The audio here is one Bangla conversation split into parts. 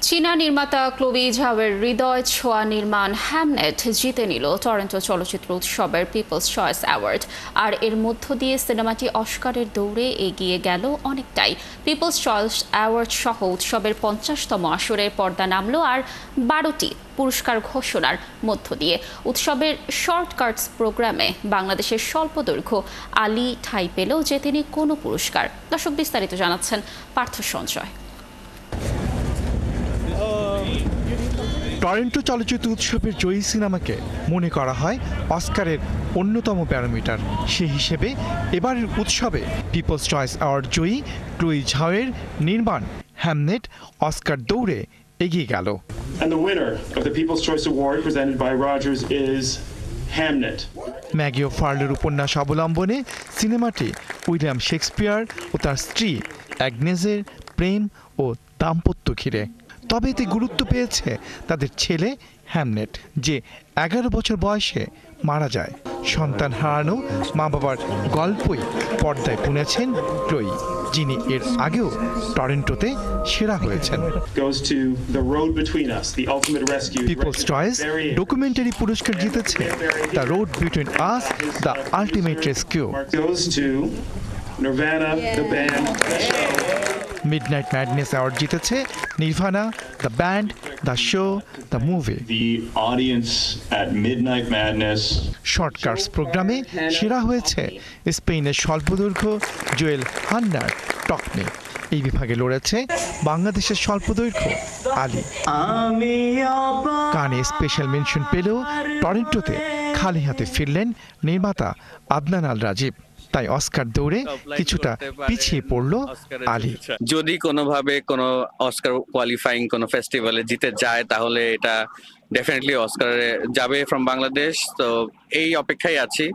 চীনা নির্মাতা ক্লোই ঝাওয়ের হৃদয় ছোঁয়া নির্মাণ হ্যামনেট জিতে নিল টরন্টো চলচ্চিত্র উৎসবের পিপলস চয়েস অ্যাওয়ার্ড। আর এর মধ্য দিয়ে সিনেমাটি অস্কারের দৌড়ে এগিয়ে গেল অনেকটাই। পিপলস চয়েস অ্যাওয়ার্ড সহ উৎসবের 50তম আসরের পর্দা নামল আর 12টি পুরস্কার ঘোষণার মধ্য দিয়ে। উৎসবের শর্টকাটস প্রোগ্রামে বাংলাদেশের স্বল্পদৈর্ঘ্য আলী ঠাঁই পেলেও জেতেনি কোনো পুরস্কার। দর্শক বিস্তারিত জানাচ্ছেন পার্থ সঞ্জয়। টরন্টো চলচ্চিত্র উৎসবের জয়ী সিনেমাকে মনে করা হয় অস্কারের অন্যতম প্যারামিটার। সে হিসেবে এবারের উৎসবে পিপলস চয়েস অ্যাওয়ার্ড জয়ী ক্লোই ঝাওয়ের নির্মাণ হ্যামনেট অস্কার দৌড়ে এগিয়ে গেল। And the winner of the People's Choice Award presented by Rogers is Hamnet. Maggie ও'ফার্লের উপন্যাস অবলম্বনে সিনেমাটি উইলিয়াম শেক্সপিয়ার ও তার স্ত্রী অ্যাগনেসের প্রেম ও দাম্পত্য ঘিরে। তবে এতে গুরুত্ব পেয়েছে তাদের ছেলে হ্যামনেট, যে 11 বছর বয়সে মারা যায়। সন্তান হারানো মা বাবার গল্পই পর্দায় বুনেছেন ক্লোই, যিনি এর আগেও টরন্টোতে সেরা হয়েছেন। পিপলস চয়েস ডকুমেন্টারি পুরস্কার জিতেছে the road between us, the ultimate rescue. Midnight madness award জিতেছে Nirvana, the band, the show, the movie. Shortcuts প্রোগ্রামে সেরা হয়েছে স্পেনের স্বল্পদৈর্ঘ্য জোয়েল হান্নার টকনে। এই বিভাগে লড়েছে বাংলাদেশের স্বল্পদৈর্ঘ্য আলী। কানে স্পেশাল মেনশন পেলেও টরন্টোতে খালি হাতে ফিরলেন নির্মাতা আদনান আল রাজীব। তাই অস্কার দৌড়ে কিছুটা পিছিয়ে পড়ল আলী। যদি কোনোভাবে কোনো অস্কার কোয়ালিফাইং কোনো ফেস্টিভ্যালে জিতে যায় তাহলে এটা ডেফিনেটলি অস্কারে যাবে ফ্রম বাংলাদেশ। তো এই অপেক্ষায় আছি।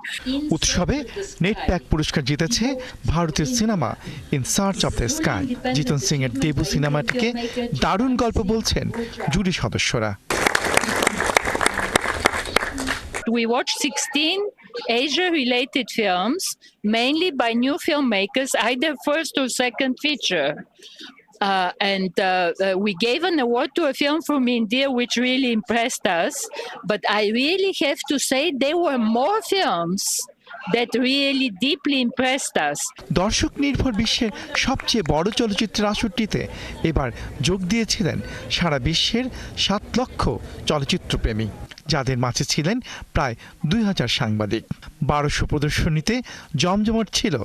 উৎসবে নেট প্যাক পুরস্কার জিতেছে ভারতীয় cinema in search of the sky. Jitan Singh এর দেবু সিনেমাটিকে দারুণ গল্প বলছেন জুরি সদস্যরা। We watched 16 Asia-related films, mainly by new filmmakers, either first or second feature. We gave an award to a film from India, which really impressed us. But I really have to say there were more films that really deeply impressed us. দর্শক নির্ভর বিশ্বের সবচেয়ে বড় চলচ্চিত্রের আসরটিতে এবার যোগ দিয়েছিলেন সারা বিশ্বের 7 লক্ষ চলচ্চিত্রপ্রেমী, যাদের মাঝে ছিলেন প্রায় 2000 সাংবাদিক। 1200 প্রদর্শনীতে জমজমাট ছিল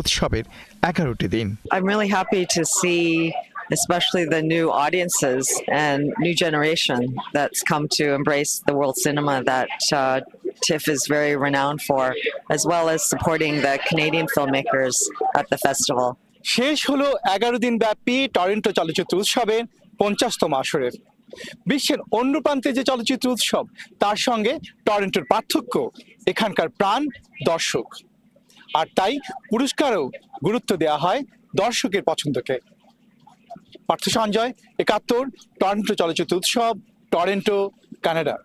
উৎসবের 11টি দিন। I'm really happy to see especially the new audiences and new generation that's come to embrace the world cinema that TIFF is very renowned for, as well as supporting the Canadian filmmakers at the festival. শেষ হলো 11 দিন ব্যাপী টরন্টো চলচ্চিত্র উৎসবের 50তম আসরের। বিশ্বের অন্য প্রান্তে যে চলচ্চিত্র উৎসব, তার সঙ্গে টরন্টোর পার্থক্য এখানকার প্রাণ দর্শক। আর তাই পুরস্কারও গুরুত্ব দেওয়া হয় দর্শকের পছন্দকে। পার্থ সঞ্জয়, 71, টরন্টো চলচ্চিত্র উৎসব, টরন্টো, কানাডা।